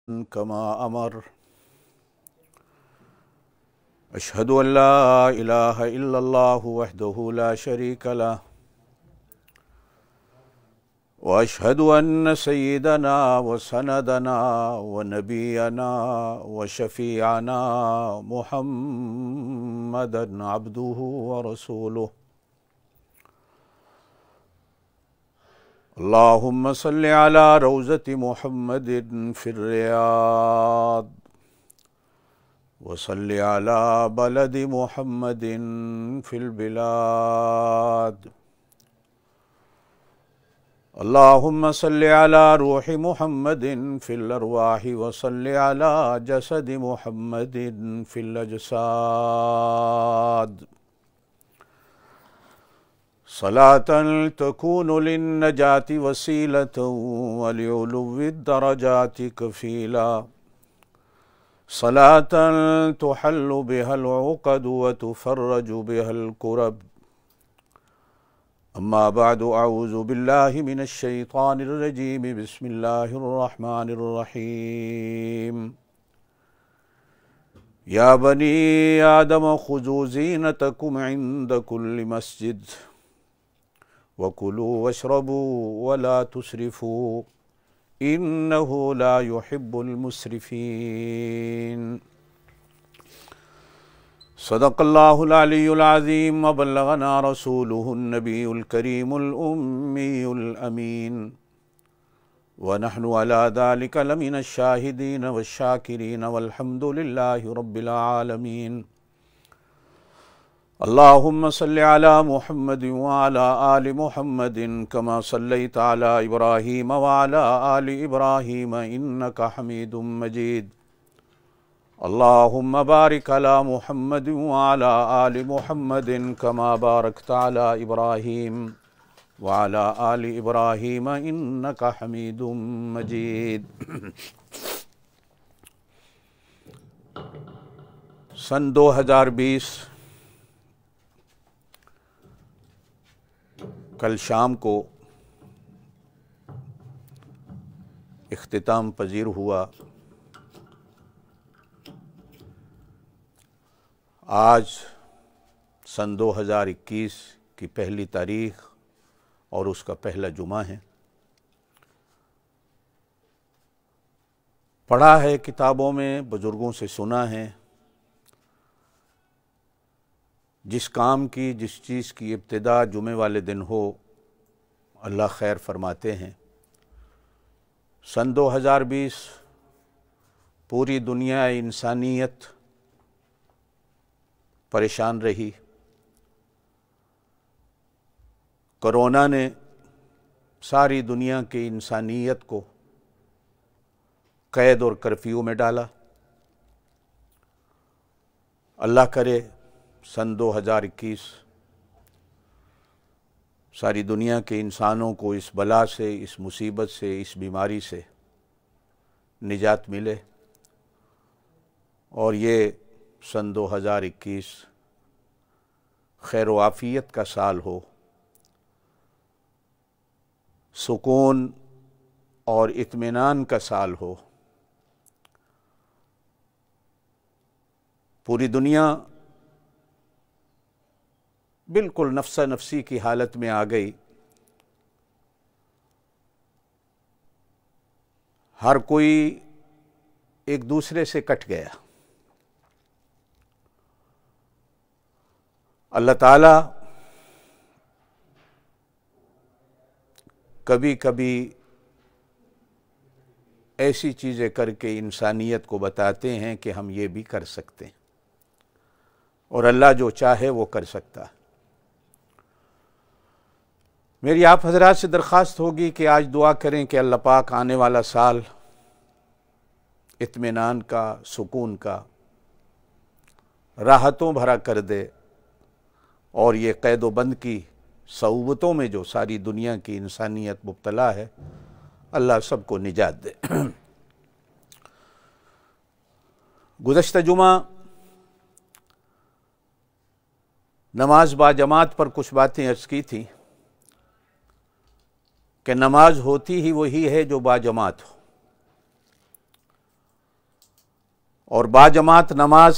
كما أمر. أشهد أن لا إله إلا الله وحده لا شريك له، وأشهد أن سيدنا وسندنا ونبينا وشفيعنا محمدًا عبده ورسوله. اللهم صل على روضة محمد في الرياض، وصل على بلد محمد في البلاد. اللهم صل على روح محمد في الأرواح، وصل على جسد محمد في الأجساد، صلاة تكون للنجاة وسيلة ولعلو الدرجات كفيلا، صلاة تحل بها العقد وتفرج بها الكرب. أما بعد، أعوذ بالله من الشيطان الرجيم. بسم الله الرحمن الرحيم. يا بني آدم خذوا زينتكم عند كل مسجد وكلوا واشربوا ولا تسرفوا إنه لا يحب المسرفين. صدق الله العلي العظيم، وبلغنا رسوله النبي الكريم الأمي الأمين، ونحن على ذلك لمن الشاهدين والشاكرين، والحمد لله رب العالمين. اللهم صل على محمد وعلى آل محمد كما صليت على إبراهيم وعلى آل إبراهيم إنك حميد مجيد. اللهم بارك على محمد وعلى آل محمد كما باركت على إبراهيم وعلى آل إبراهيم إنك حميد مجيد. سن 2020 کل شام کو اختتام پذیر ہوا. آج سن 2021 کی پہلی تاریخ اور اس کا پہلا جمعہ ہے. پڑھا ہے کتابوں میں، بزرگوں سے سنا ہے، جس کام کی، جس چیز کی ابتدا جمعے والے دن ہو اللہ خیر فرماتے ہیں. سن 2020 پوری دنیا انسانیت پریشان رہی. کرونا نے ساری دنیا کی انسانیت کو قید اور کرفیو میں ڈالا. اللہ کرے سن 2021 ساری دنیا کے انسانوں کو اس بلا سے، اس مصیبت سے، اس بیماری سے نجات ملے، اور یہ سن 2021 خیر و عافیت کا سال ہو، سکون اور اطمینان کا سال ہو. پوری دنیا بالکل نفسا نفسی کی حالت میں آ گئی. ہر کوئی ایک دوسرے سے کٹ گیا. اللہ تعالیٰ کبھی کبھی ایسی چیزیں کر کے انسانیت کو بتاتے ہیں کہ ہم یہ بھی کر سکتے ہیں، اور اللہ جو چاہے وہ کر سکتا ہے. میری آپ حضرات سے درخواست ہوگی کہ آج دعا کریں کہ اللہ پاک آنے والا سال اطمینان کا، سکون کا، راحتوں بھرا کر دے، اور یہ قید و بند کی صعوبتوں میں جو ساری دنیا کی انسانیت مبتلا ہے، اللہ سب کو نجات دے. گزشتہ جمعہ نماز با جماعت پر کچھ باتیں عرض کی تھیں کہ نماز ہوتی ہی وہی ہے جو با جماعت ہو. اور باجماعت نماز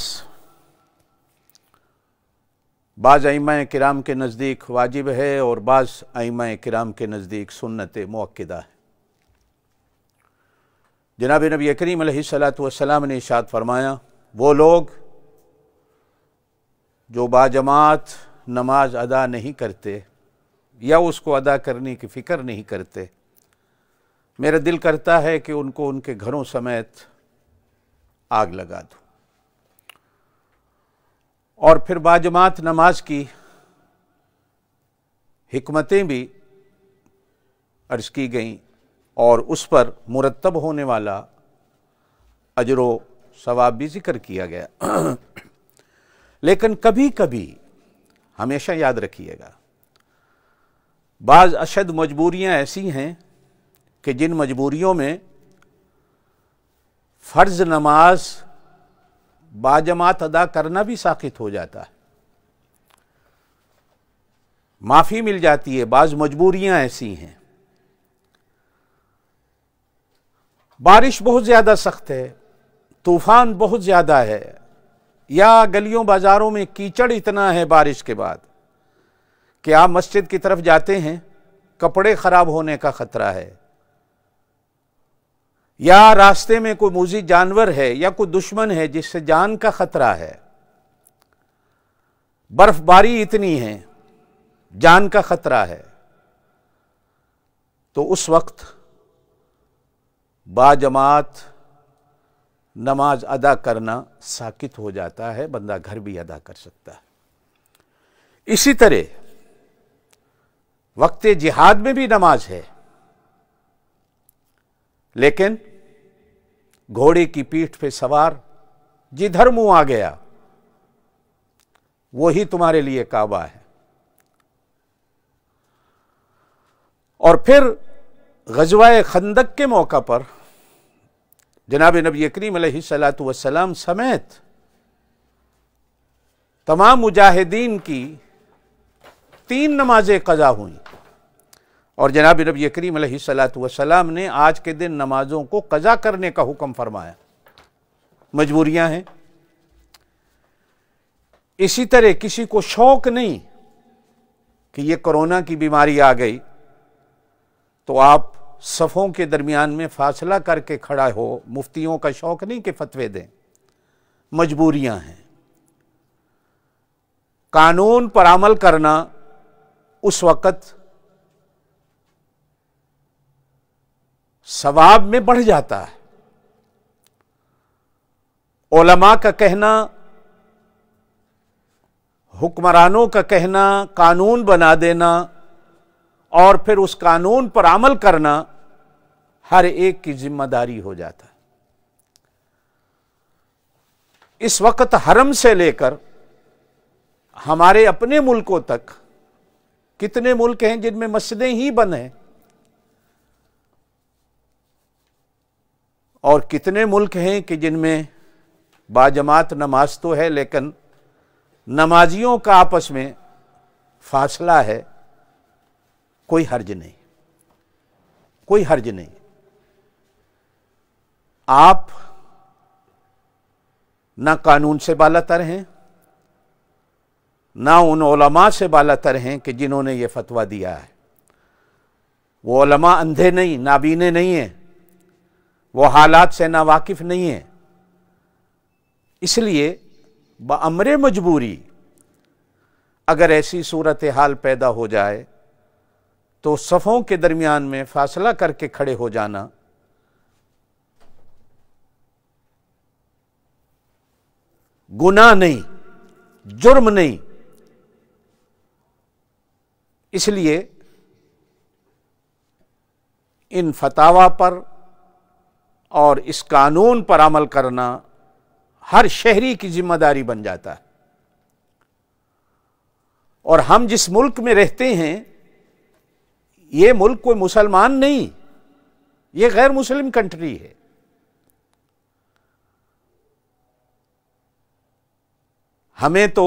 بعض ائمہ کرام کے نزدیک واجب ہے اور بعض ائمہ کرام کے نزدیک سنت مؤکدہ ہے۔ جناب نبی کریم علیہ الصلاۃ والسلام نے ارشاد فرمایا، وہ لوگ جو باجماعت نماز ادا نہیں کرتے یا اس کو ادا کرنے کی فکر نہیں کرتے، میرا دل کرتا ہے کہ ان کو ان کے گھروں سمیت آگ لگا دو۔ اور پھر باجماعت نماز کی حکمتیں بھی عرض کی گئیں اور اس پر مرتب ہونے والا اجر و ثواب بھی ذکر کیا گیا۔ لیکن کبھی کبھی ہمیشہ یاد رکھیے گا، بعض اشد مجبوریاں ایسی ہیں کہ جن مجبوریوں میں فرض نماز باجماعت ادا کرنا بھی ساقط ہو جاتا ہے، معافی مل جاتی ہے۔ بعض مجبوریاں ایسی ہیں، بارش بہت زیادہ سخت ہے، طوفان بہت زیادہ ہے، یا گلیوں بازاروں میں کیچڑ اتنا ہے بارش کے بعد کہ آپ مسجد کی طرف جاتے ہیں، کپڑے خراب ہونے کا خطرہ ہے، یا راستے میں کوئی موذی جانور ہے یا کوئی دشمن ہے جس سے جان کا خطرہ ہے، برف باری اتنی ہے، جان کا خطرہ ہے، تو اس وقت باجماعت نماز ادا کرنا ساقط ہو جاتا ہے، بندہ گھر بھی ادا کر سکتا ہے۔ اسی طرح وقت جہاد میں بھی نماز ہے، لیکن گھوڑے کی پیٹھ پہ سوار جدھر منہ آ گیا وہی تمہارے لیے کعبہ ہے۔ اور پھر غزوہ خندق کے موقع پر جناب نبی کریم علیہ الصلاۃ والسلام سمیت تمام مجاہدین کی 3 نمازیں قضا ہوئیں، اور جناب نبی کریم علیہ الصلاۃ والسلام نے آج کے دن نمازوں کو قضا کرنے کا حکم فرمایا۔ مجبوریاں ہیں۔ اسی طرح کسی کو شوق نہیں کہ یہ کورونا کی بیماری آ گئی تو آپ صفوں کے درمیان میں فاصلہ کر کے کھڑا ہو، مفتیوں کا شوق نہیں کہ فتوے دیں، مجبوریاں ہیں۔ قانون پر عمل کرنا اس وقت ثواب میں بڑھ جاتا ہے۔ علماء کا کہنا، حکمرانوں کا کہنا، قانون بنا دینا اور پھر اس قانون پر عمل کرنا ہر ایک کی ذمہ داری ہو جاتا ہے۔ اس وقت حرم سے لے کر ہمارے اپنے ملکوں تک کتنے ملک ہیں جن میں مسجدیں ہی بند ہیں، اور کتنے ملک ہیں کہ جن میں باجماعت نماز تو ہے لیکن نمازیوں کا آپس میں فاصلہ ہے۔ کوئی حرج نہیں، کوئی حرج نہیں۔ آپ نہ قانون سے بالا تر ہیں، نہ ان علماء سے بالا تر ہیں کہ جنہوں نے یہ فتویٰ دیا ہے۔ وہ علماء اندھے نہیں، نابینے نہیں ہیں، وہ حالات سے ناواقف نہیں ہیں۔ اس لیے بامر مجبوری اگر ایسی صورتحال پیدا ہو جائے تو صفوں کے درمیان میں فاصلہ کر کے کھڑے ہو جانا گناہ نہیں، جرم نہیں۔ اس لیے ان فتاوی پر اور اس قانون پر عمل کرنا ہر شہری کی ذمہ داری بن جاتا ہے۔ اور ہم جس ملک میں رہتے ہیں یہ ملک کوئی مسلمان نہیں، یہ غیر مسلم کنٹری ہے۔ ہمیں تو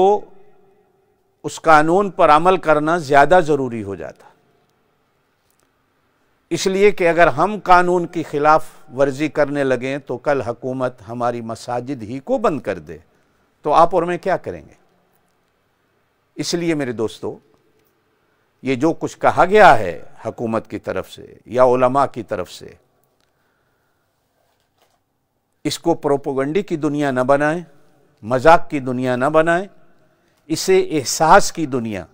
اس قانون پر عمل کرنا زیادہ ضروری ہو جاتا۔ اس لیے کہ اگر ہم قانون کی خلاف ورزی کرنے لگیں تو کل حکومت ہماری مساجد ہی کو بند کر دے تو آپ اور میں کیا کریں گے؟ اس لیے میرے دوستو، یہ جو کچھ کہا گیا ہے حکومت کی طرف سے یا علماء کی طرف سے، اس کو پروپیگنڈے کی دنیا نہ بنائیں، مذاق کی دنیا نہ بنائیں، اسے احساس کی دنیا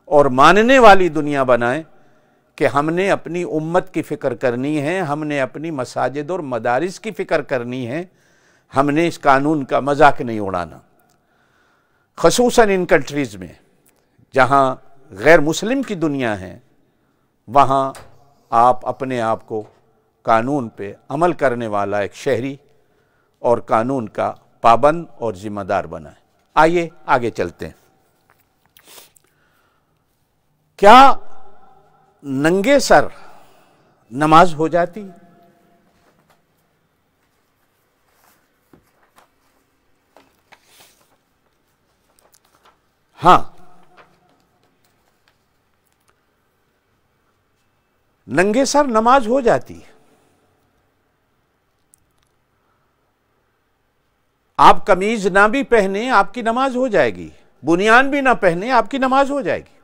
اور ماننے والی دنیا بنائیں کہ ہم نے اپنی امت کی فکر کرنی ہے، ہم نے اپنی مساجد اور مدارس کی فکر کرنی ہے، ہم نے اس قانون کا مذاق نہیں اڑانا۔ خصوصاً ان کنٹریز میں جہاں غیر مسلم کی دنیا ہے، وہاں آپ اپنے آپ کو قانون پہ عمل کرنے والا ایک شہری اور قانون کا پابند اور ذمہ دار بنائیں۔ آئیے آگے چلتے ہیں۔ کیا ننگے سر نماز ہو جاتی؟ ہاں، ننگے سر نماز ہو جاتی ہے۔ آپ قمیض نہ بھی پہنے آپ کی نماز ہو جائے گی، بنیان بھی نہ پہنے آپ کی نماز ہو جائے گی،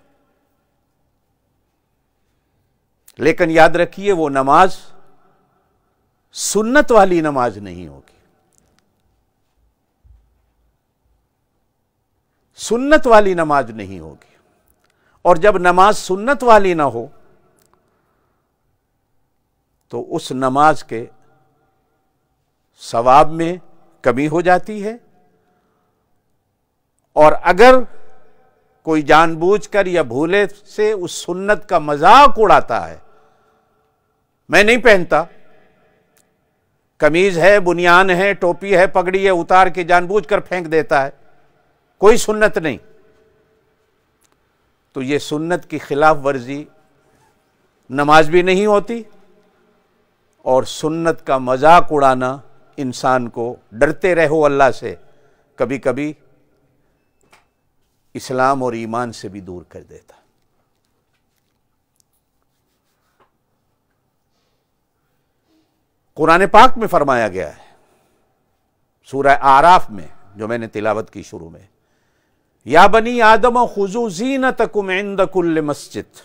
لیکن یاد رکھیے وہ نماز سنت والی نماز نہیں ہوگی۔ سنت والی نماز نہیں ہوگی، اور جب نماز سنت والی نہ ہو تو اس نماز کے ثواب میں کمی ہو جاتی ہے، اور اگر کوئی جان بوجھ کر یا بھولے سے اس سنت کا مذاق اڑاتا ہے، میں نہیں پہنتا، قمیض ہے، بنیان ہے، ٹوپی ہے، پگڑی ہے، اتار کے جان بوجھ کر پھینک دیتا ہے، کوئی سنت نہیں، تو یہ سنت کی خلاف ورزی نماز بھی نہیں ہوتی، اور سنت کا مذاق اڑانا انسان کو ڈرتے رہو اللہ سے کبھی کبھی اسلام اور ایمان سے بھی دور کر دیتا۔ قرآن پاک میں فرمایا گیا ہے سورہ اعراف میں، جو میں نے تلاوت کی شروع میں، یا بنی آدم خذوا زینتکم عند کل مسجد،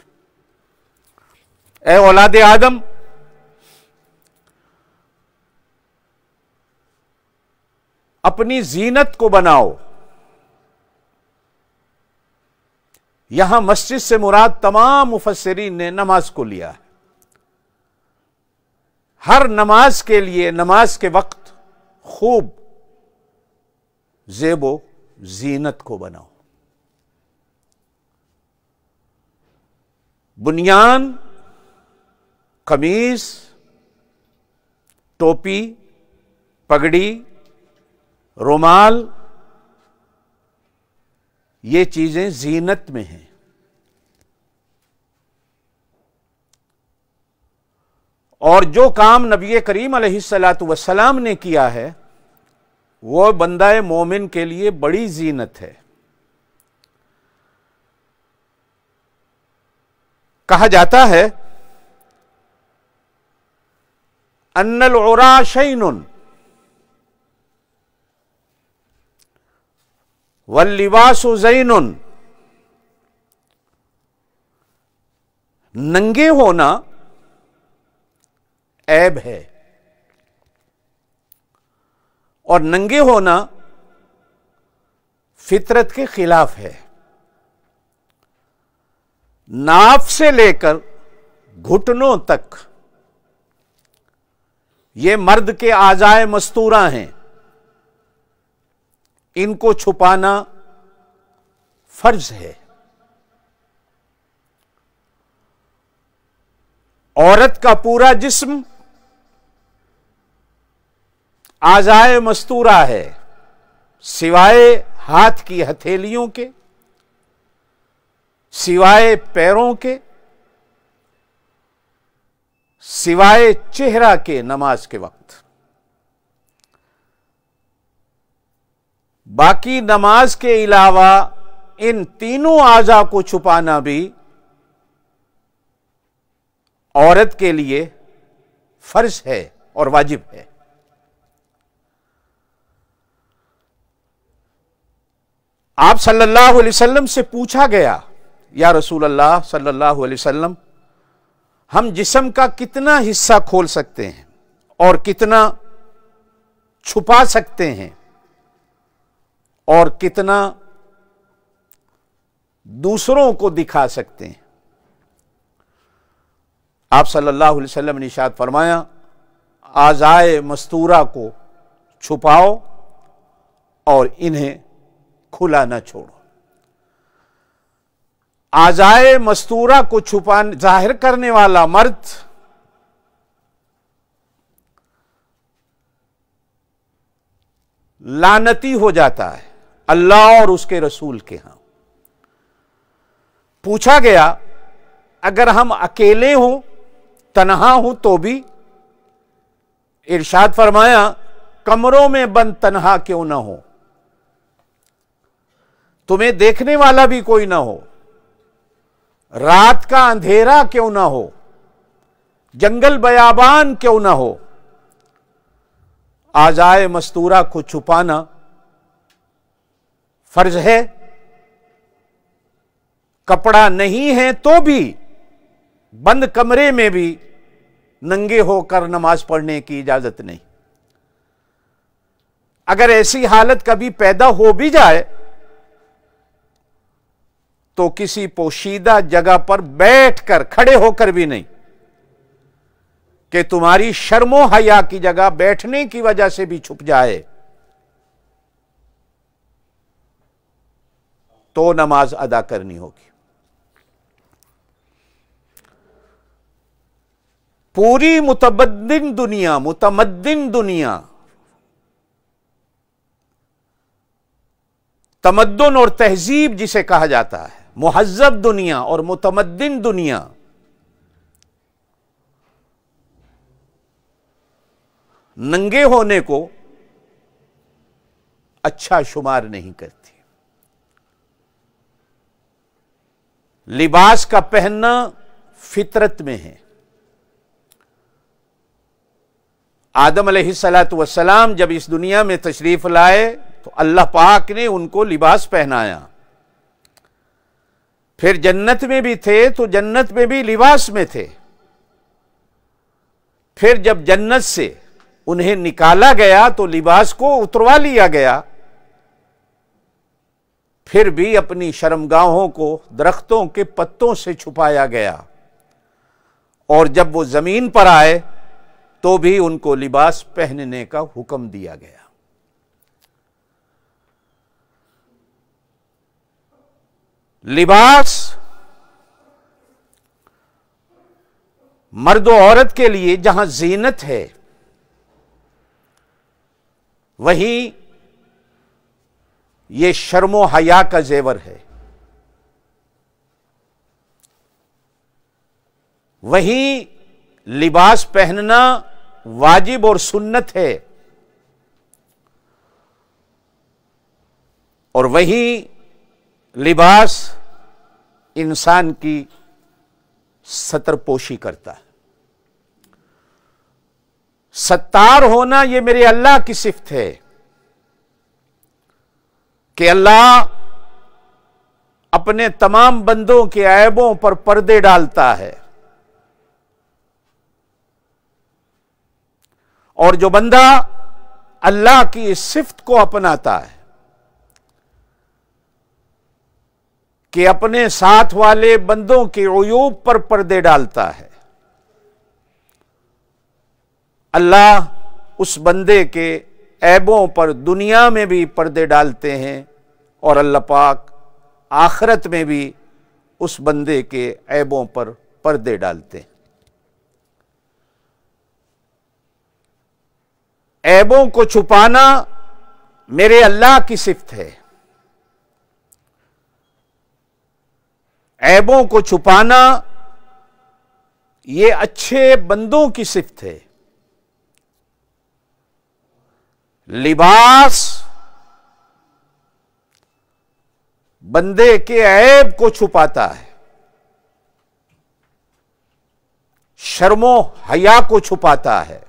اے اولاد آدم، اپنی زینت کو بناؤ۔ یہاں مسجد سے مراد تمام مفسرین نے نماز کو لیا ہے۔ ہر نماز کے لیے نماز کے وقت خوب زیب و زینت کو بناؤ۔ بنیان، قمیض، ٹوپی، پگڑی، رومال، یہ چیزیں زینت میں ہیں، اور جو کام نبی کریم علیہ الصلاۃ والسلام نے کیا ہے وہ بندہ مومن کے لیے بڑی زینت ہے۔ کہا جاتا ہے ان العرا شین واللباس زین، ننگے ہونا عیب ہے، اور ننگے ہونا فطرت کے خلاف ہے۔ ناف سے لے کر گھٹنوں تک یہ مرد کے اعضائے مستورہ ہیں، ان کو چھپانا فرض ہے۔ عورت کا پورا جسم اعضائے مستورہ ہے، سوائے ہاتھ کی ہتھیلیوں کے، سوائے پیروں کے، سوائے چہرہ کے نماز کے وقت۔ باقی نماز کے علاوہ ان تینوں اعضاء کو چھپانا بھی عورت کے لیے فرض ہے اور واجب ہے۔ آپ صلی اللہ علیہ وسلم سے پوچھا گیا، یا رسول اللہ صلی اللہ علیہ وسلم، ہم جسم کا کتنا حصہ کھول سکتے ہیں اور کتنا چھپا سکتے ہیں اور کتنا دوسروں کو دکھا سکتے ہیں؟ آپ صلی اللہ علیہ وسلم نے ارشاد فرمایا، اعضائے مستورہ کو چھپاؤ اور انہیں کھلا نہ چھوڑو۔ اعضائے مستورہ کو ظاہر کرنے والا مرد لعنتی ہو جاتا ہے اللہ اور اس کے رسول کے ہاں۔ پوچھا گیا، اگر ہم اکیلے ہوں، تنہا ہوں تو بھی؟ ارشاد فرمایا، کمروں میں بند تنہا کیوں نہ ہو، تمہیں دیکھنے والا بھی کوئی نہ ہو، رات کا اندھیرا کیوں نہ ہو، جنگل بیابان کیوں نہ ہو، اعضائے مستورہ کو چھپانا فرض ہے۔ کپڑا نہیں ہے تو بھی بند کمرے میں بھی ننگے ہو کر نماز پڑھنے کی اجازت نہیں۔ اگر ایسی حالت کبھی پیدا ہو بھی جائے تو کسی پوشیدہ جگہ پر بیٹھ کر، کھڑے ہو کر بھی نہیں، کہ تمہاری شرم و حیا کی جگہ بیٹھنے کی وجہ سے بھی چھپ جائے تو نماز ادا کرنی ہوگی۔ پوری متمدن دنیا تمدن اور تہذیب جسے کہا جاتا ہے، مہذب دنیا اور متمدن دنیا، ننگے ہونے کو اچھا شمار نہیں کرتی۔ لباس کا پہننا فطرت میں ہے۔ آدم علیہ السلام جب اس دنیا میں تشریف لائے تو اللہ پاک نے ان کو لباس پہنایا۔ پھر جنت میں بھی تھے تو جنت میں بھی لباس میں تھے۔ پھر جب جنت سے انہیں نکالا گیا تو لباس کو اتروا لیا گیا، پھر بھی اپنی شرمگاہوں کو درختوں کے پتوں سے چھپایا گیا، اور جب وہ زمین پر آئے تو بھی ان کو لباس پہننے کا حکم دیا گیا۔ لباس مرد و عورت کے لیے جہاں زینت ہے، وہیں یہ شرم و حیا کا زیور ہے، وہیں لباس پہننا واجب اور سنت ہے، اور وہیں لباس انسان کی ستر پوشی کرتا ہے۔ ستار ہونا یہ میرے اللہ کی صفت ہے کہ اللہ اپنے تمام بندوں کے عیبوں پر پردے ڈالتا ہے، اور جو بندہ اللہ کی اس صفت کو اپناتا ہے کہ اپنے ساتھ والے بندوں کے عیوب پر پردے ڈالتا ہے، اللہ اس بندے کے عیبوں پر دنیا میں بھی پردے ڈالتے ہیں، اور اللہ پاک آخرت میں بھی اس بندے کے عیبوں پر پردے ڈالتے ہیں۔ عیبوں کو چھپانا میرے اللہ کی صفت ہے، عیبوں کو چھپانا یہ اچھے بندوں کی صفت ہے۔ لباس بندے کے عیب کو چھپاتا ہے، شرم و حیا کو چھپاتا ہے،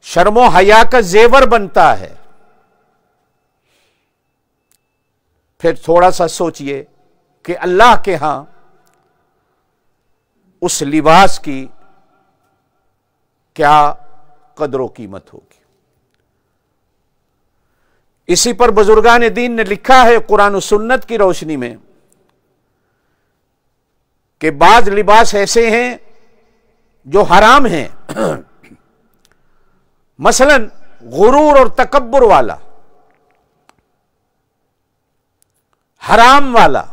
شرم و حیا کا زیور بنتا ہے۔ پھر تھوڑا سا سوچئے کہ اللہ کے ہاں اس لباس کی کیا قدر و قیمت ہوگی۔ اسی پر بزرگان دین نے لکھا ہے قرآن و سنت کی روشنی میں کہ بعض لباس ایسے ہیں جو حرام ہیں، مثلا غرور اور تکبر والا، حرام والا،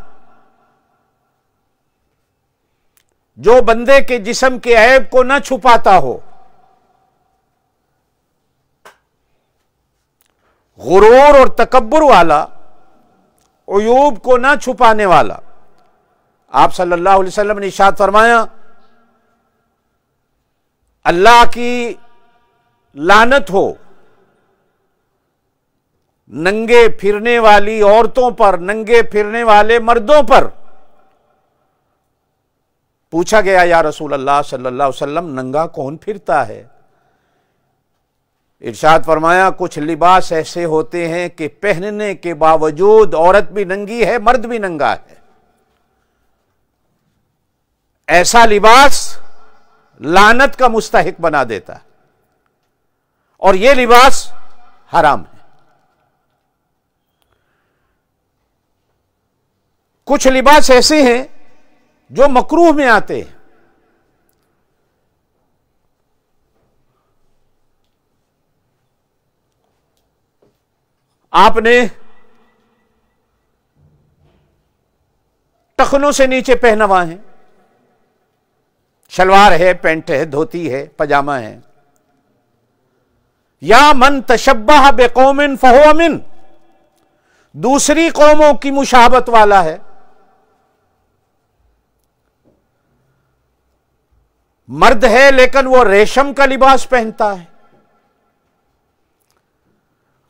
جو بندے کے جسم کے عیب کو نہ چھپاتا ہو، غرور اور تکبر والا، عیوب کو نہ چھپانے والا۔ آپ صلی اللہ علیہ وسلم نے ارشاد فرمایا اللہ کی لعنت ہو ننگے پھرنے والی عورتوں پر، ننگے پھرنے والے مردوں پر۔ پوچھا گیا یا رسول اللہ صلی اللہ علیہ وسلم ننگا کون پھرتا ہے؟ ارشاد فرمایا کچھ لباس ایسے ہوتے ہیں کہ پہننے کے باوجود عورت بھی ننگی ہے، مرد بھی ننگا ہے۔ ایسا لباس لعنت کا مستحق بنا دیتا ہے، اور یہ لباس حرام ہے۔ کچھ لباس ایسے ہیں جو مکروہ میں آتے ہیں۔ آپ نے ٹخنوں سے نیچے پہنا ہوا ہے، شلوار ہے، پینٹ ہے، دھوتی ہے، پاجامہ ہے۔ یا من تشبہ بقوم فہو من، دوسری قوموں کی مشابہت والا ہے۔ مرد ہے لیکن وہ ریشم کا لباس پہنتا ہے،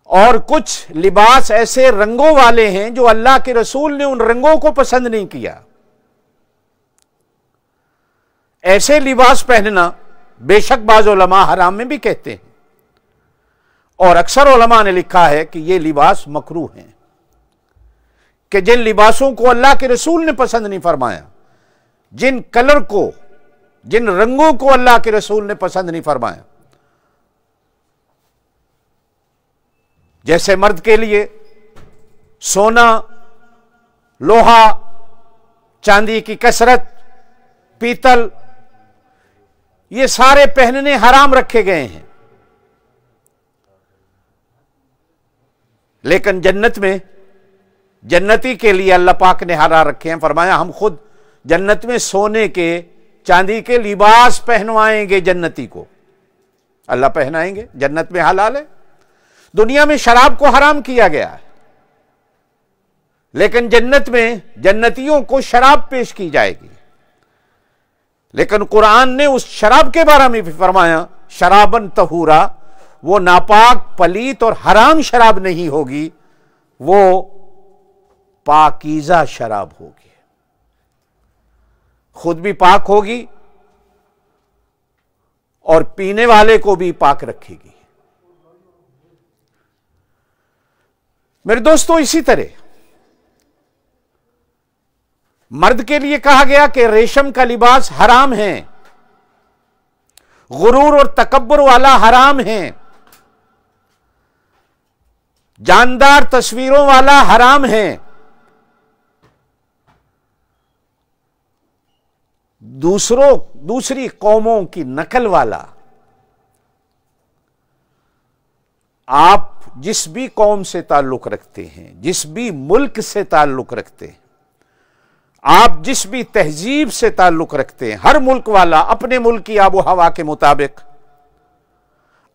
اور کچھ لباس ایسے رنگوں والے ہیں جو اللہ کے رسول نے ان رنگوں کو پسند نہیں کیا۔ ایسے لباس پہننا بے شک بعض علماء حرام میں بھی کہتے ہیں، اور اکثر علماء نے لکھا ہے کہ یہ لباس مکروہ ہیں، کہ جن لباسوں کو اللہ کے رسول نے پسند نہیں فرمایا، جن کلر کو، جن رنگوں کو اللہ کے رسول نے پسند نہیں فرمایا، جیسے مرد کے لیے سونا، لوہا، چاندی کی کثرت، پیتل، یہ سارے پہننے حرام رکھے گئے ہیں۔ لیکن جنت میں جنتی کے لیے اللہ پاک نے حرام رکھے ہیں، فرمایا ہم خود جنت میں سونے کے، چاندی کے لباس پہنوائیں گے جنتی کو، اللہ پہنائیں گے، جنت میں حلال ہے۔ دنیا میں شراب کو حرام کیا گیا ہے، لیکن جنت میں جنتیوں کو شراب پیش کی جائے گی۔ لیکن قرآن نے اس شراب کے بارے میں بھی فرمایا شرابن طہورا، وہ ناپاک، پلیت اور حرام شراب نہیں ہوگی، وہ پاکیزہ شراب ہوگی، خود بھی پاک ہوگی اور پینے والے کو بھی پاک رکھے گی۔ میرے دوستو، اسی طرح مرد کے لیے کہا گیا کہ ریشم کا لباس حرام ہے، غرور اور تکبر والا حرام ہے، جاندار تصویروں والا حرام ہے، دوسری قوموں کی نقل والا۔ آپ جس بھی قوم سے تعلق رکھتے ہیں، جس بھی ملک سے تعلق رکھتے ہیں، آپ جس بھی تہذیب سے تعلق رکھتے ہیں، ہر ملک والا اپنے ملک کی آب و ہوا کے مطابق،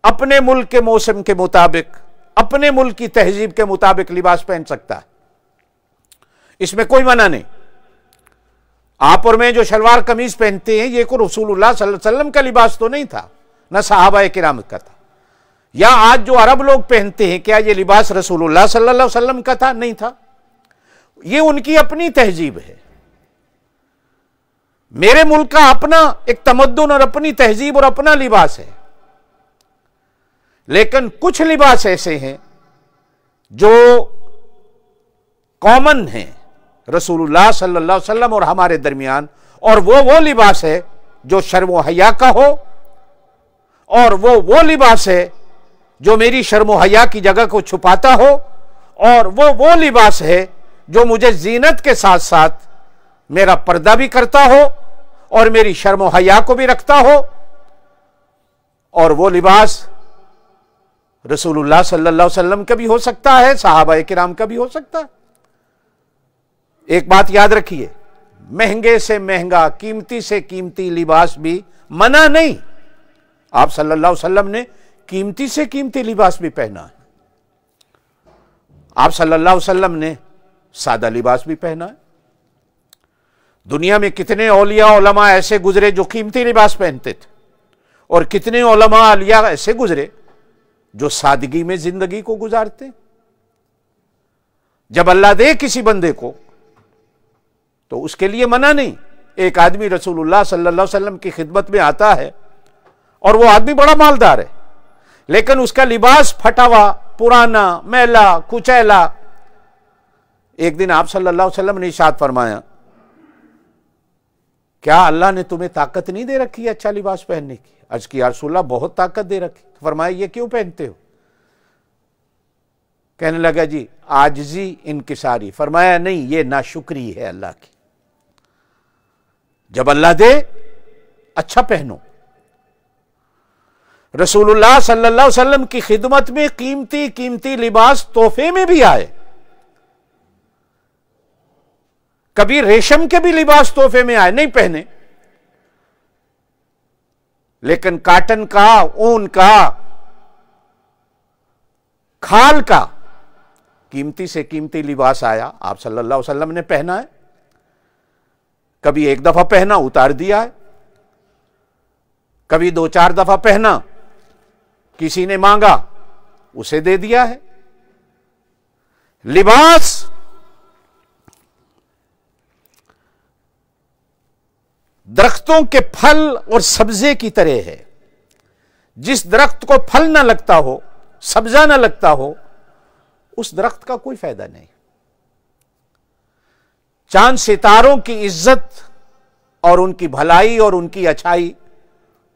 اپنے ملک کے موسم کے مطابق، اپنے ملک کی تہذیب کے مطابق لباس پہن سکتا ہے، اس میں کوئی منع نہیں۔ آپ اور میں جو شلوار قمیض پہنتے ہیں، یہ کوئی رسول اللہ صلی اللہ علیہ وسلم کا لباس تو نہیں تھا، نہ صحابہ کرام کا تھا۔ یا آج جو عرب لوگ پہنتے ہیں، کیا یہ لباس رسول اللہ صلی اللہ علیہ وسلم کا تھا؟ نہیں تھا، یہ ان کی اپنی تہذیب ہے۔ میرے ملک کا اپنا ایک تمدن اور اپنی تہذیب اور اپنا لباس ہے، لیکن کچھ لباس ایسے ہیں جو کامن ہیں رسول اللہ صلی اللہ علیہ وسلم اور ہمارے درمیان، اور وہ لباس ہے جو شرم و حیا کا ہو، اور وہ لباس ہے جو میری شرم و حیا کی جگہ کو چھپاتا ہو، اور وہ لباس ہے جو مجھے زینت کے ساتھ ساتھ میرا پردہ بھی کرتا ہو اور میری شرم و حیا کو بھی رکھتا ہو، اور وہ لباس رسول اللہ صلی اللہ علیہ وسلم کا بھی ہو سکتا ہے، صحابہ کرام کا بھی ہو سکتا ہے۔ ایک بات یاد رکھیے، مہنگے سے مہنگا، قیمتی سے قیمتی لباس بھی منع نہیں۔ آپ صلی اللہ علیہ وسلم نے قیمتی سے قیمتی لباس بھی پہنا ہے، آپ صلی اللہ علیہ وسلم نے سادہ لباس بھی پہنا ہے۔ دنیا میں کتنے اولیاء علماء ایسے گزرے جو قیمتی لباس پہنتے تھے، اور کتنے علماء اولیاء ایسے گزرے جو سادگی میں زندگی کو گزارتے۔ جب اللہ دے کسی بندے کو تو اس کے لیے منع نہیں۔ ایک آدمی رسول اللہ صلی اللہ علیہ وسلم کی خدمت میں آتا ہے اور وہ آدمی بڑا مالدار ہے، لیکن اس کا لباس پھٹا ہوا، پرانا، میلا، کچیلا۔ ایک دن آپ صلی اللہ علیہ وسلم نے ارشاد فرمایا، کیا اللہ نے تمہیں طاقت نہیں دے رکھی ہے اچھا لباس پہننے کی؟ عرض کی یا رسول اللہ بہت طاقت دے رکھی۔ فرمایا یہ کیوں پہنتے ہو؟ کہنے لگا جی عاجزی انکساری۔ فرمایا نہیں، یہ ناشکری ہے اللہ کی۔ جب اللہ دے اچھا پہنو۔ رسول اللہ صلی اللہ علیہ وسلم کی خدمت میں قیمتی قیمتی لباس تحفے میں بھی آئے، کبھی ریشم کے بھی لباس تحفے میں آئے، نہیں پہنے، لیکن کاٹن کا، اون کا، کھال کا قیمتی سے قیمتی لباس آیا، آپ صلی اللہ علیہ وسلم نے پہنا ہے۔ کبھی ایک دفعہ پہنا اتار دیا ہے، کبھی 2-4 دفعہ پہنا، کسی نے مانگا اسے دے دیا ہے۔ لباس درختوں کے پھل اور سبزے کی طرح ہے، جس درخت کو پھل نہ لگتا ہو، سبزہ نہ لگتا ہو، اس درخت کا کوئی فائدہ نہیں۔ چاند ستاروں کی عزت اور ان کی بھلائی اور ان کی اچھائی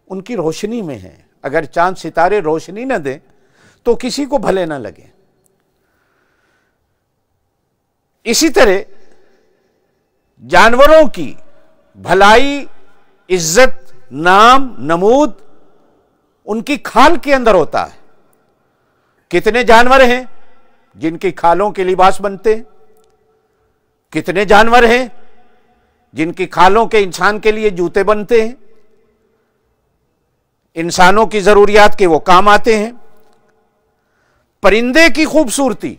ان کی روشنی میں ہے۔ اگر چاند ستارے روشنی نہ دیں تو کسی کو بھلے نہ لگے۔ اسی طرح جانوروں کی بھلائی، عزت، نام، نمود ان کی کھال کے اندر ہوتا ہے۔ کتنے جانور ہیں جن کی کھالوں کے لباس بنتے ہیں، کتنے جانور ہیں جن کی کھالوں کے انسان کے لیے جوتے بنتے ہیں، انسانوں کی ضروریات کے وہ کام آتے ہیں۔ پرندے کی خوبصورتی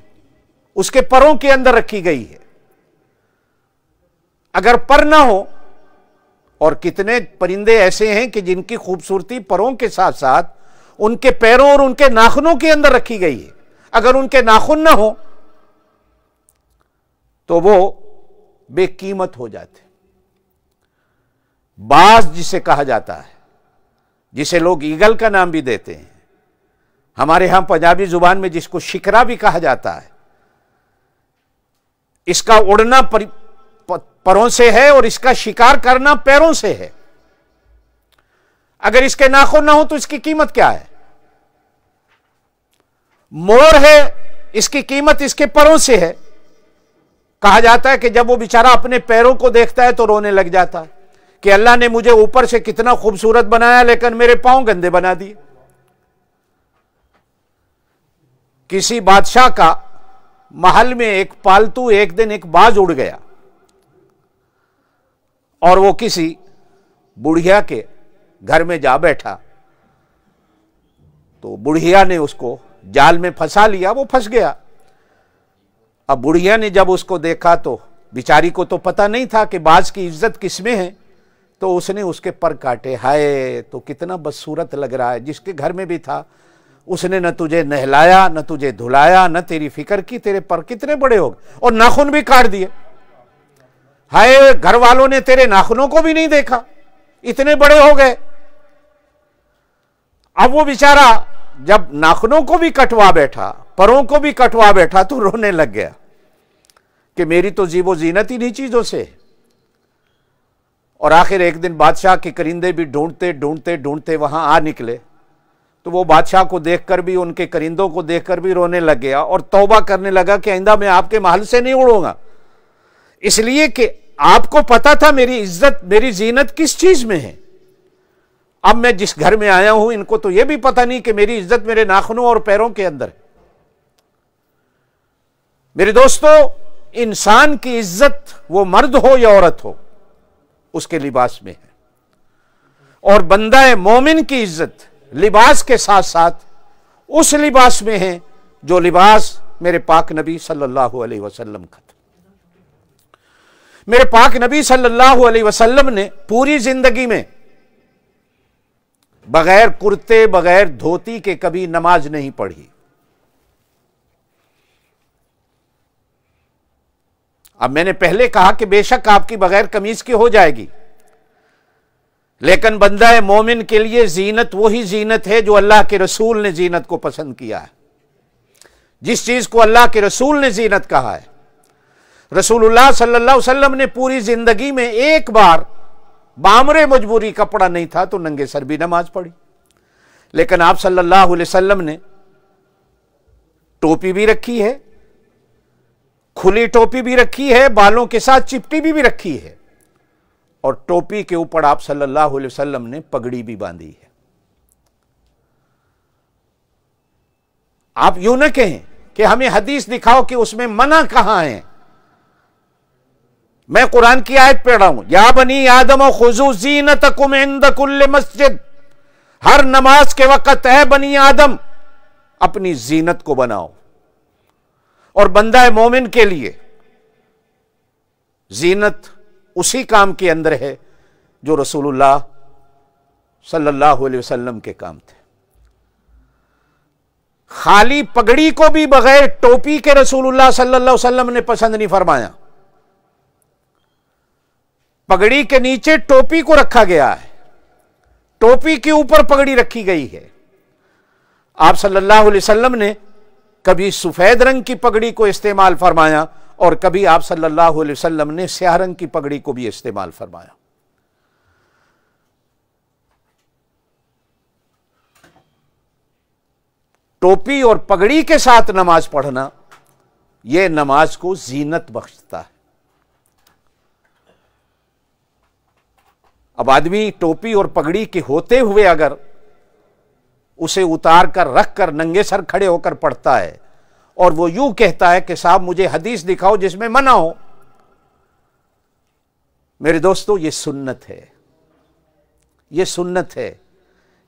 اس کے پروں کے اندر رکھی گئی ہے۔ اگر پر نہ ہو، اور کتنے پرندے ایسے ہیں کہ جن کی خوبصورتی پروں کے ساتھ ساتھ ان کے پیروں اور ان کے ناخنوں کے اندر رکھی گئی ہے۔ اگر ان کے ناخن نہ ہو تو وہ بے قیمت ہو جاتے۔ باز جسے کہا جاتا ہے، جسے لوگ ایگل کا نام بھی دیتے ہیں، ہمارے ہاں پنجابی زبان میں جس کو شکرا بھی کہا جاتا ہے، اس کا اڑنا پروں سے ہے اور اس کا شکار کرنا پیروں سے ہے۔ اگر اس کے ناخن نہ ہو تو اس کی قیمت کیا ہے؟ مور ہے، اس کی قیمت اس کے پروں سے ہے۔ کہا جاتا ہے کہ جب وہ بیچارہ اپنے پیروں کو دیکھتا ہے تو رونے لگ جاتا ہے کہ اللہ نے مجھے اوپر سے کتنا خوبصورت بنایا لیکن میرے پاؤں گندے بنا دیے۔ کسی بادشاہ کا محل میں ایک پالتو ایک دن ایک باز اڑ گیا، اور وہ کسی بڑھیا کے گھر میں جا بیٹھا، تو بڑھیا نے اس کو جال میں پھنسا لیا، وہ پھنس گیا۔ اب بڑھیا نے جب اس کو دیکھا تو بیچاری کو تو پتہ نہیں تھا کہ باز کی عزت کس میں ہے، تو اس نے اس کے پر کاٹے۔ ہائے تو کتنا بدصورت لگ رہا ہے، جس کے گھر میں بھی تھا اس نے نہ تجھے نہلایا، نہ تجھے دھلایا، نہ تیری فکر کی، تیرے پر کتنے بڑے ہو گئے، اور ناخن بھی کاٹ دیے۔ ہائے گھر والوں نے تیرے ناخنوں کو بھی نہیں دیکھا، اتنے بڑے ہو گئے۔ اب وہ بیچارہ جب ناخنوں کو بھی کٹوا بیٹھا، پروں کو بھی کٹوا بیٹھا، تو رونے لگ گیا کہ میری تو زیب و زینت ہی نہیں چیزوں سے۔ اور آخر ایک دن بادشاہ کے کرندے بھی ڈھونڈتے ڈھونڈتے ڈھونڈتے وہاں آ نکلے، تو وہ بادشاہ کو دیکھ کر بھی، ان کے کرندوں کو دیکھ کر بھی رونے لگ گیا اور توبہ کرنے لگا کہ آئندہ میں آپ کے محل سے نہیں اڑوں گا، اس لیے کہ آپ کو پتا تھا میری عزت، میری زینت کس چیز میں ہے۔ اب میں جس گھر میں آیا ہوں ان کو تو یہ بھی پتہ نہیں کہ میری عزت میرے ناخنوں اور پیروں کے اندر ہے۔ میرے دوستو، انسان کی عزت وہ مرد ہو یا عورت ہو اس کے لباس میں ہے، اور بندہ مومن کی عزت لباس کے ساتھ ساتھ اس لباس میں ہے جو لباس میرے پاک نبی صلی اللہ علیہ وسلم کا تھا۔ میرے پاک نبی صلی اللہ علیہ وسلم نے پوری زندگی میں بغیر کرتے، بغیر دھوتی کے کبھی نماز نہیں پڑھی۔ اب میں نے پہلے کہا کہ بے شک آپ کی بغیر قمیض کی ہو جائے گی، لیکن بندہ مومن کے لیے زینت وہی زینت ہے جو اللہ کے رسول نے زینت کو پسند کیا ہے۔ جس چیز کو اللہ کے رسول نے زینت کہا ہے، رسول اللہ صلی اللہ علیہ وسلم نے پوری زندگی میں ایک بار بامر مجبوری کپڑا نہیں تھا تو ننگے سر بھی نماز پڑھی، لیکن آپ صلی اللہ علیہ وسلم نے ٹوپی بھی رکھی ہے، کھلی ٹوپی بھی رکھی ہے، بالوں کے ساتھ چپٹی بھی رکھی ہے، اور ٹوپی کے اوپر آپ صلی اللہ علیہ وسلم نے پگڑی بھی باندھی ہے۔ آپ یوں نہ کہیں کہ ہمیں حدیث دکھاؤ کہ اس میں منع کہاں ہے۔ میں قرآن کی آیت پڑھ رہا ہوں، یا بنی آدم خذوا زینتکم عند کل مسجد، ہر نماز کے وقت اے بنی آدم اپنی زینت کو بناؤ۔ اور بندہ مومن کے لیے زینت اسی کام کے اندر ہے جو رسول اللہ صلی اللہ علیہ وسلم کے کام تھے۔ خالی پگڑی کو بھی بغیر ٹوپی کے رسول اللہ صلی اللہ علیہ وسلم نے پسند نہیں فرمایا، پگڑی کے نیچے ٹوپی کو رکھا گیا ہے، ٹوپی کے اوپر پگڑی رکھی گئی ہے۔ آپ صلی اللہ علیہ وسلم نے کبھی سفید رنگ کی پگڑی کو استعمال فرمایا اور کبھی آپ صلی اللہ علیہ وسلم نے سیاہ رنگ کی پگڑی کو بھی استعمال فرمایا۔ ٹوپی اور پگڑی کے ساتھ نماز پڑھنا یہ نماز کو زینت بخشتا ہے۔ اب آدمی ٹوپی اور پگڑی کے ہوتے ہوئے اگر اسے اتار کر رکھ کر ننگے سر کھڑے ہو کر پڑھتا ہے اور وہ یوں کہتا ہے کہ صاحب مجھے حدیث دکھاؤ جس میں منع ہو، میرے دوستو یہ سنت ہے، یہ سنت ہے۔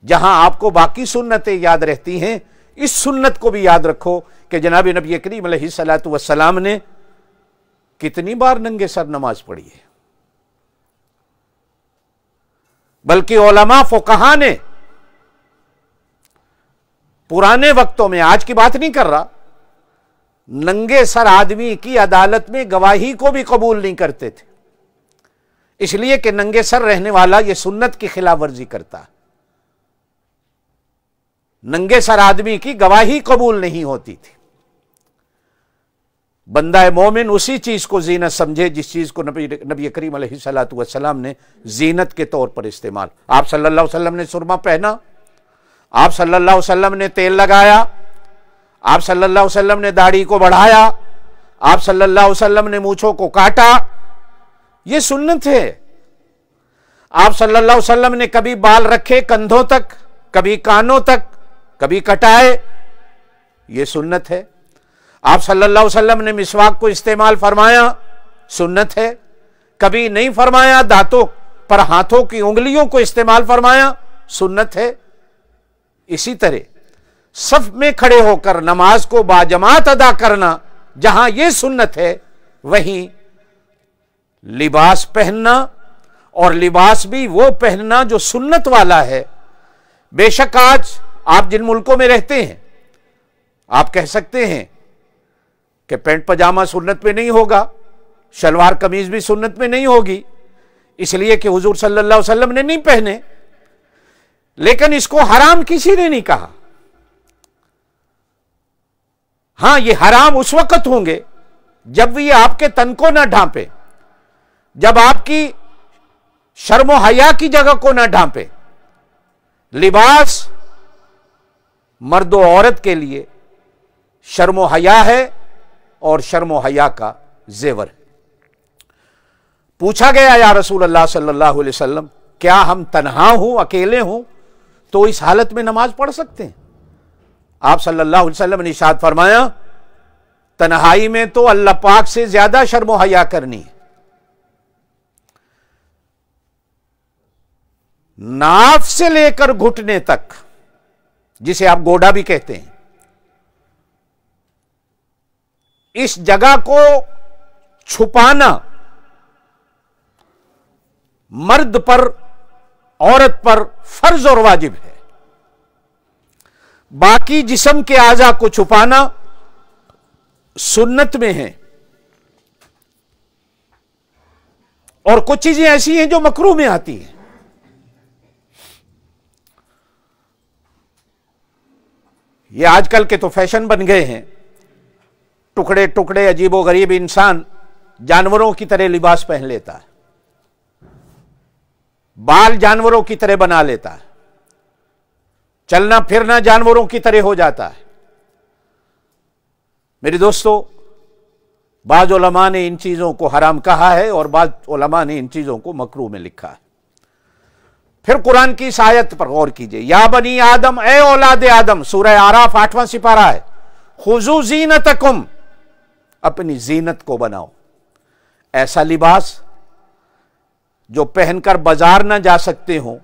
جہاں آپ کو باقی سنتیں یاد رہتی ہیں، اس سنت کو بھی یاد رکھو کہ جناب نبی کریم علیہ الصلوۃ والسلام نے کتنی بار ننگے سر نماز پڑھی ہے، بلکہ علماء فقہا نے پرانے وقتوں میں، آج کی بات نہیں کر رہا، ننگے سر آدمی کی عدالت میں گواہی کو بھی قبول نہیں کرتے تھے، اس لیے کہ ننگے سر رہنے والا یہ سنت کی خلاف ورزی کرتا ہے۔ ننگے سر آدمی کی گواہی قبول نہیں ہوتی تھی۔ بندہ مومن اسی چیز کو زینت سمجھے جس چیز کو نبی کریم علیہ الصلوۃ والسلام نے زینت کے طور پر استعمال۔ آپ صلی اللہ علیہ وسلم نے سرما پہنا، آپ صلی اللہ علیہ وسلم نے تیل لگایا، آپ صلی اللہ علیہ وسلم نے داڑھی کو بڑھایا، آپ صلی اللہ علیہ وسلم نے مونچھوں کو کاٹا، یہ سنت ہے۔ آپ صلی اللہ علیہ وسلم نے کبھی بال رکھے کندھوں تک، کبھی کانوں تک، کبھی کٹائے، یہ سنت ہے۔ آپ صلی اللہ علیہ وسلم نے مسواک کو استعمال فرمایا، سنت ہے۔ کبھی نہیں فرمایا، دانتوں پر ہاتھوں کی انگلیوں کو استعمال فرمایا، سنت ہے۔ اسی طرح صف میں کھڑے ہو کر نماز کو باجماعت ادا کرنا جہاں یہ سنت ہے، وہیں لباس پہننا، اور لباس بھی وہ پہننا جو سنت والا ہے۔ بے شک آج آپ جن ملکوں میں رہتے ہیں آپ کہہ سکتے ہیں کہ پینٹ پجامہ سنت پہ نہیں ہوگا، شلوار قمیض بھی سنت میں نہیں ہوگی، اس لیے کہ حضور صلی اللہ علیہ وسلم نے نہیں پہنے، لیکن اس کو حرام کسی نے نہیں کہا۔ ہاں یہ حرام اس وقت ہوں گے جب یہ آپ کے تن کو نہ ڈھانپے، جب آپ کی شرم و حیا کی جگہ کو نہ ڈھانپے۔ لباس مرد و عورت کے لیے شرم و حیا ہے اور شرم و حیا کا زیور ہے۔ پوچھا گیا یا رسول اللہ صلی اللہ علیہ وسلم کیا ہم تنہا ہوں، اکیلے ہوں تو اس حالت میں نماز پڑھ سکتے ہیں؟ آپ صلی اللہ علیہ وسلم نے ارشاد فرمایا تنہائی میں تو اللہ پاک سے زیادہ شرم و حیا کرنی ہے۔ ناف سے لے کر گھٹنے تک، جسے آپ گوڑا بھی کہتے ہیں، اس جگہ کو چھپانا مرد پر عورت پر فرض اور واجب ہے۔ باقی جسم کے اعضاء کو چھپانا سنت میں ہے، اور کچھ چیزیں ایسی ہیں جو مکروہ میں آتی ہیں۔ یہ آج کل کے تو فیشن بن گئے ہیں، ٹکڑے ٹکڑے عجیب و غریب انسان جانوروں کی طرح لباس پہن لیتا ہے، بال جانوروں کی طرح بنا لیتا ہے، چلنا پھرنا جانوروں کی طرح ہو جاتا ہے۔ میرے دوستو، بعض علماء نے ان چیزوں کو حرام کہا ہے اور بعض علماء نے ان چیزوں کو مکروہ میں لکھا ہے۔ پھر قرآن کی اس آیت پر غور کیجئے، یا بنی آدم، اے اولاد آدم، سورہ اعراف 8واں سپارہ ہے، خذوا زینتکم، اپنی زینت کو بناؤ، ایسا لباس جو پہن کر بازار نہ جا سکتے ہوں،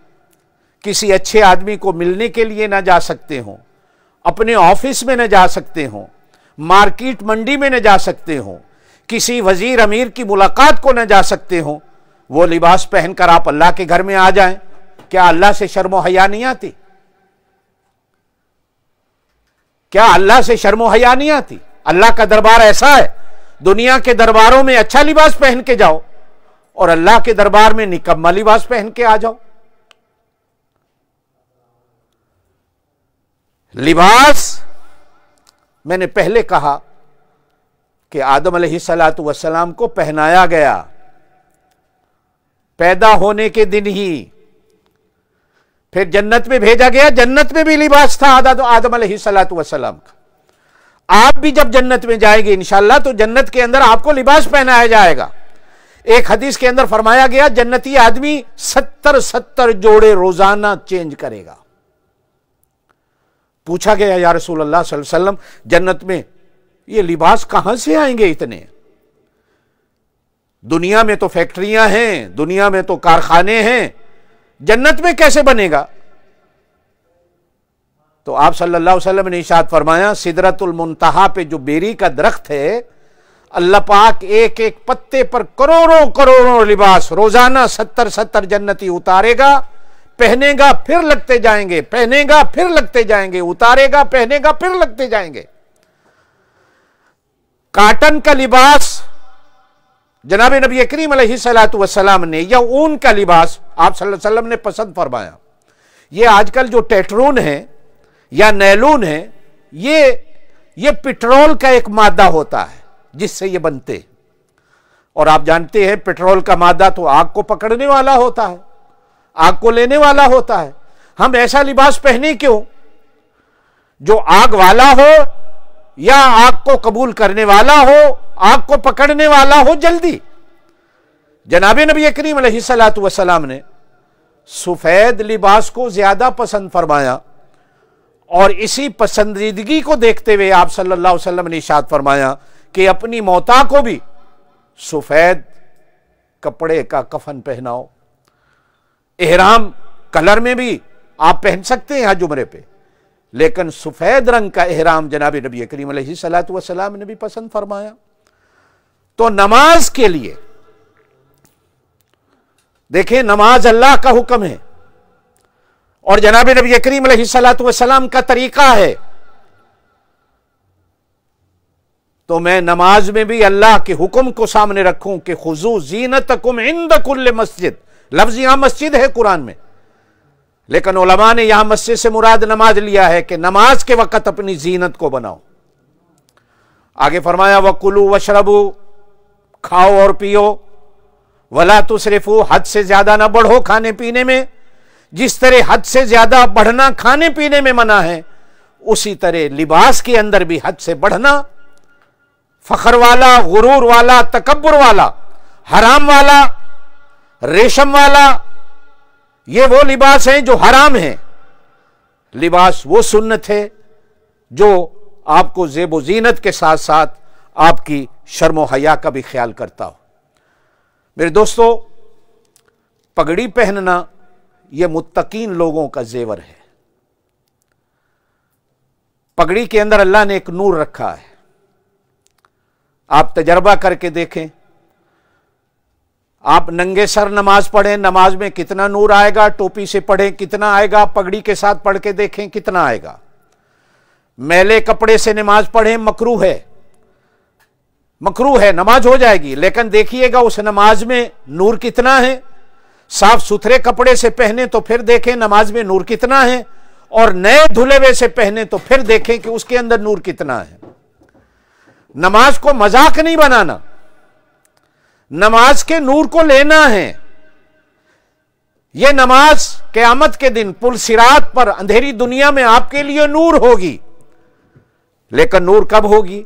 کسی اچھے آدمی کو ملنے کے لیے نہ جا سکتے ہوں، اپنے آفس میں نہ جا سکتے ہوں، مارکیٹ منڈی میں نہ جا سکتے ہوں، کسی وزیر امیر کی ملاقات کو نہ جا سکتے ہوں، وہ لباس پہن کر آپ اللہ کے گھر میں آ جائیں، کیا اللہ سے شرم و حیا نہیں آتی؟ کیا اللہ سے شرم و حیا نہیں آتی؟ اللہ کا دربار ایسا ہے، دنیا کے درباروں میں اچھا لباس پہن کے جاؤ اور اللہ کے دربار میں نکما لباس پہن کے آ جاؤ۔ لباس میں نے پہلے کہا کہ آدم علیہ السلام کو پہنایا گیا پیدا ہونے کے دن ہی، پھر جنت میں بھیجا گیا، جنت میں بھی لباس تھا آدم علیہ السلام کا۔ آپ بھی جب جنت میں جائیں گے انشاءاللہ تو جنت کے اندر آپ کو لباس پہنایا جائے گا۔ ایک حدیث کے اندر فرمایا گیا جنتی آدمی 70 جوڑے روزانہ چینج کرے گا۔ پوچھا گیا یا رسول اللہ صلی اللہ علیہ وسلم جنت میں یہ لباس کہاں سے آئیں گے اتنے؟ دنیا میں تو فیکٹریاں ہیں، دنیا میں تو کارخانے ہیں، جنت میں کیسے بنے گا؟ تو آپ صلی اللہ علیہ وسلم نے ارشاد فرمایا سدرۃ المنتہا پہ جو بیری کا درخت ہے، اللہ پاک ایک ایک پتے پر کروڑوں لباس روزانہ 70 جنتی اتارے گا، پہنے گا پھر لگتے جائیں گے، پہنے گا پھر لگتے جائیں گے، اتارے گا پہنے گا پھر لگتے جائیں گے۔ کاٹن کا لباس جناب نبی کریم علیہ السلام نے، یا اون کا لباس آپ صلی اللہ علیہ وسلم نے پسند فرمایا۔ یہ آج کل جو ٹیٹرون ہے یا نیلون ہے، یہ پٹرول کا ایک مادہ ہوتا ہے جس سے یہ بنتے ہیں، اور آپ جانتے ہیں پٹرول کا مادہ تو آگ کو پکڑنے والا ہوتا ہے، آگ کو لینے والا ہوتا ہے۔ ہم ایسا لباس پہنے کیوں جو آگ والا ہو یا آگ کو قبول کرنے والا ہو، آگ کو پکڑنے والا ہو جلدی۔ جناب نبی کریم علیہ السلام نے سفید لباس کو زیادہ پسند فرمایا، اور اسی پسندیدگی کو دیکھتے ہوئے آپ صلی اللہ علیہ وسلم نے ارشاد فرمایا کہ اپنی موتا کو بھی سفید کپڑے کا کفن پہناؤ۔ احرام کلر میں بھی آپ پہن سکتے ہیں حج عمرے پہ، لیکن سفید رنگ کا احرام جناب نبی کریم علیہ السلام نے بھی پسند فرمایا۔ تو نماز کے لیے دیکھیں، نماز اللہ کا حکم ہے اور جناب نبی کریم علیہ السلام کا طریقہ ہے۔ تو میں نماز میں بھی اللہ کے حکم کو سامنے رکھوں کہ خذو زینتکم عند کل مسجد. لفظ یہاں مسجد ہے قرآن میں، لیکن علماء نے یہاں مسجد سے مراد نماز لیا ہے کہ نماز کے وقت اپنی زینت کو بناؤ. آگے فرمایا وَكُلُوا وَاشْرَبُوا، کھاؤ اور پیو، وَلَا تُسْرِفُوا، حد سے زیادہ نہ بڑھو کھانے پینے میں. جس طرح حد سے زیادہ بڑھنا کھانے پینے میں منع ہے، اسی طرح لباس کے اندر بھی حد سے بڑھنا، فخر والا، غرور والا، تکبر والا، حرام والا، ریشم والا، یہ وہ لباس ہیں جو حرام ہیں. لباس وہ سنت ہے جو آپ کو زیب و زینت کے ساتھ ساتھ آپ کی شرم و حیا کا بھی خیال کرتا ہو. میرے دوستو، پگڑی پہننا یہ متقین لوگوں کا زیور ہے. پگڑی کے اندر اللہ نے ایک نور رکھا ہے. آپ تجربہ کر کے دیکھیں، آپ ننگے سر نماز پڑھیں، نماز میں کتنا نور آئے گا، ٹوپی سے پڑھیں کتنا آئے گا، پگڑی کے ساتھ پڑھ کے دیکھیں کتنا آئے گا. میلے کپڑے سے نماز پڑھیں مکروہ ہے، مکروہ ہے، نماز ہو جائے گی، لیکن دیکھیے گا اس نماز میں نور کتنا ہے. صاف ستھرے کپڑے سے پہنے تو پھر دیکھیں نماز میں نور کتنا ہے، اور نئے دھلے ہوئے سے پہنے تو پھر دیکھیں کہ اس کے اندر نور کتنا ہے. نماز کو مذاق نہیں بنانا، نماز کے نور کو لینا ہے. یہ نماز قیامت کے دن پل صراط پر اندھیری دنیا میں آپ کے لیے نور ہوگی. لیکن نور کب ہوگی؟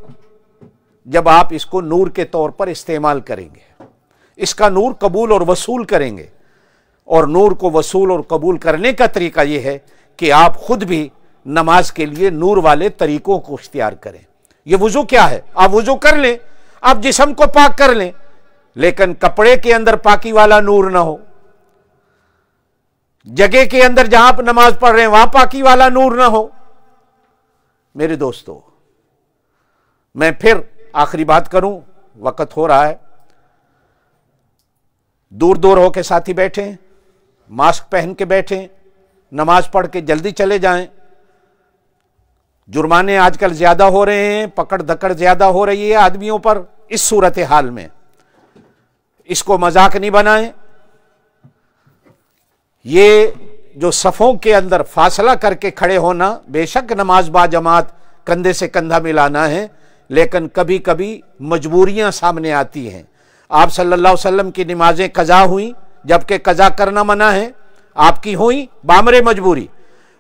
جب آپ اس کو نور کے طور پر استعمال کریں گے، اس کا نور قبول اور وصول کریں گے. اور نور کو وصول اور قبول کرنے کا طریقہ یہ ہے کہ آپ خود بھی نماز کے لیے نور والے طریقوں کو اختیار کریں. یہ وضو کیا ہے؟ آپ وضو کر لیں، آپ جسم کو پاک کر لیں، لیکن کپڑے کے اندر پاکی والا نور نہ ہو. جگہ کے اندر جہاں آپ نماز پڑھ رہے ہیں وہاں پاکی والا نور نہ ہو. میرے دوستو، میں پھر آخری بات کروں، وقت ہو رہا ہے. دور دور ہو کے ساتھی بیٹھیں، ماسک پہن کے بیٹھیں، نماز پڑھ کے جلدی چلے جائیں. جرمانے آج کل زیادہ ہو رہے ہیں، پکڑ دکڑ زیادہ ہو رہی ہے آدمیوں پر. اس صورتحال میں اس کو مذاق نہیں بنائیں. یہ جو صفوں کے اندر فاصلہ کر کے کھڑے ہونا، بے شک نماز با جماعت کندھے سے کندھا ملانا ہے، لیکن کبھی کبھی مجبوریاں سامنے آتی ہیں. آپ صلی اللہ علیہ وسلم کی نمازیں قضا ہوئیں جبکہ قضا کرنا منع ہے، آپ کی ہوئیں بامر مجبوری.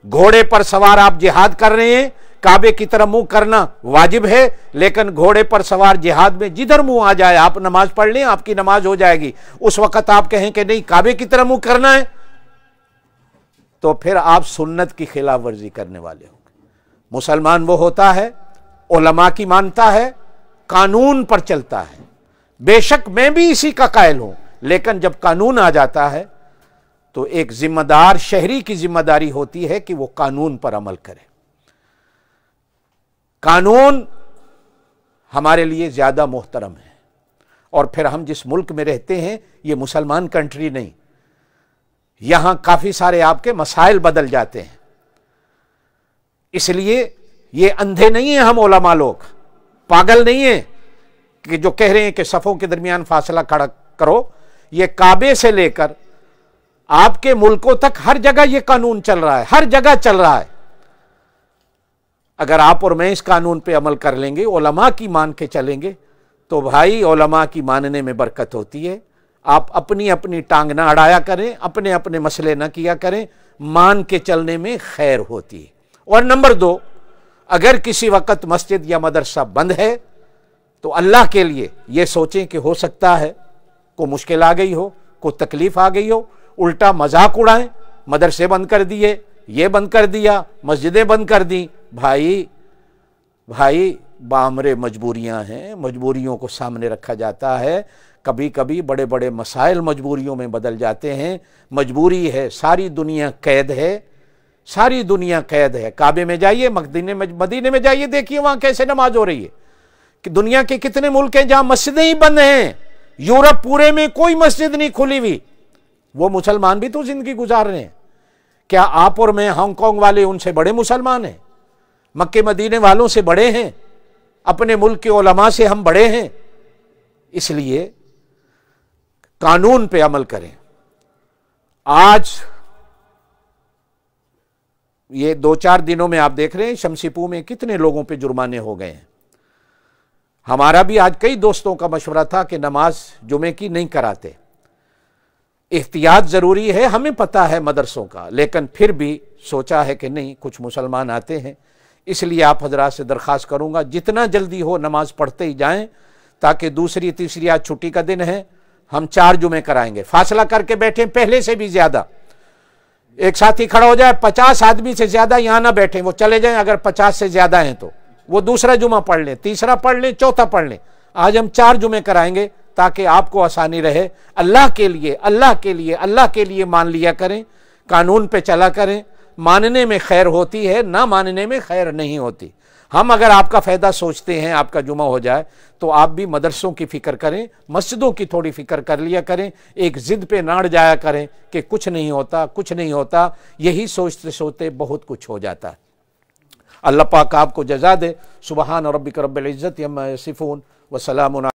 گھوڑے پر سوار آپ جہاد کر رہے ہیں، کعبے کی طرف منہ کرنا واجب ہے، لیکن گھوڑے پر سوار جہاد میں جدھر منہ آ جائے آپ نماز پڑھ لیں، آپ کی نماز ہو جائے گی. اس وقت آپ کہیں کہ نہیں کعبے کی طرف منہ کرنا ہے، تو پھر آپ سنت کی خلاف ورزی کرنے والے ہوں گے. مسلمان وہ ہوتا ہے علماء کی مانتا ہے، قانون پر چلتا ہے. بے شک میں بھی اسی کا قائل ہوں، لیکن جب قانون آ جاتا ہے تو ایک ذمہ دار شہری کی ذمہ داری ہوتی ہے کہ وہ قانون پر عمل کرے. قانون ہمارے لیے زیادہ محترم ہے. اور پھر ہم جس ملک میں رہتے ہیں یہ مسلمان کنٹری نہیں، یہاں کافی سارے آپ کے مسائل بدل جاتے ہیں. اس لیے یہ اندھے نہیں ہیں ہم علماء لوگ، پاگل نہیں ہیں کہ جو کہہ رہے ہیں کہ صفوں کے درمیان فاصلہ کھڑا کرو. یہ کعبے سے لے کر آپ کے ملکوں تک ہر جگہ یہ قانون چل رہا ہے، ہر جگہ چل رہا ہے. اگر آپ اور میں اس قانون پہ عمل کر لیں گے، علماء کی مان کے چلیں گے، تو بھائی علماء کی ماننے میں برکت ہوتی ہے. آپ اپنی اپنی ٹانگ نہ اڑایا کریں، اپنے اپنے مسئلے نہ کیا کریں، مان کے چلنے میں خیر ہوتی ہے. اور نمبر 2، اگر کسی وقت مسجد یا مدرسہ بند ہے تو اللہ کے لیے یہ سوچیں کہ ہو سکتا ہے کوئی مشکل آ گئی ہو، کوئی تکلیف آ گئی ہو، الٹا مذاق اڑائیں، مدرسے بند کر دیے، یہ بند کر دیا، مسجدیں بند کر دیں. بھائی بامرے مجبوریاں ہیں، مجبوریوں کو سامنے رکھا جاتا ہے. کبھی کبھی بڑے بڑے مسائل مجبوریوں میں بدل جاتے ہیں. مجبوری ہے، ساری دنیا قید ہے، ساری دنیا قید ہے. کعبے میں جائیے، مدینے میں جائیے، دیکھیے وہاں کیسے نماز ہو رہی ہے. کہ دنیا کے کتنے ملک ہیں جہاں مسجدیں ہی بند ہیں. یورپ پورے میں کوئی مسجد نہیں کھلی ہوئی. وہ مسلمان بھی تو زندگی گزار رہے ہیں. کیا آپ اور میں ہانگ کانگ والے ان سے بڑے مسلمان ہیں؟ مکے مدینے والوں سے بڑے ہیں؟ اپنے ملک کے علماء سے ہم بڑے ہیں، اس لیے قانون پہ عمل کریں۔ آج یہ 2-4 دنوں میں آپ دیکھ رہے ہیں شمسی پور میں کتنے لوگوں پہ جرمانے ہو گئے ہیں۔ ہمارا بھی آج کئی دوستوں کا مشورہ تھا کہ نماز جمعے کی نہیں کراتے، احتیاط ضروری ہے، ہمیں پتہ ہے مدرسوں کا، لیکن پھر بھی سوچا ہے کہ نہیں، کچھ مسلمان آتے ہیں، اس لیے آپ حضرات سے درخواست کروں گا جتنا جلدی ہو نماز پڑھتے ہی جائیں، تاکہ دوسری تیسری آج چھٹی کا دن ہے، ہم 4 جمعے کرائیں گے، فاصلہ کر کے بیٹھیں پہلے سے بھی زیادہ۔ ایک ساتھی کھڑا ہو جائے 50 آدمی سے زیادہ یہاں نہ بیٹھیں، وہ چلے جائیں، اگر 50 سے زیادہ ہیں تو وہ دوسرا جمعہ پڑھ لیں، تیسرا پڑھ لیں، چوتھا پڑھ لیں۔ آج ہم 4 جمعے کرائیں گے تاکہ آپ کو آسانی رہے۔ اللہ کے لیے اللہ کے لیے اللہ کے لیے مان لیا کریں، قانون پہ چلا کریں، ماننے میں خیر ہوتی ہے، نہ ماننے میں خیر نہیں ہوتی۔ ہم اگر آپ کا فائدہ سوچتے ہیں، آپ کا جمعہ ہو جائے، تو آپ بھی مدرسوں کی فکر کریں، مسجدوں کی تھوڑی فکر کر لیا کریں، ایک ضد پہ نہ اڑ جایا کریں کہ کچھ نہیں ہوتا کچھ نہیں ہوتا، یہی سوچتے سوچتے بہت کچھ ہو جاتا ہے۔ اللہ پاک آپ کو جزا دے۔ سبحان ربک رب العزت عما یصفون وسلام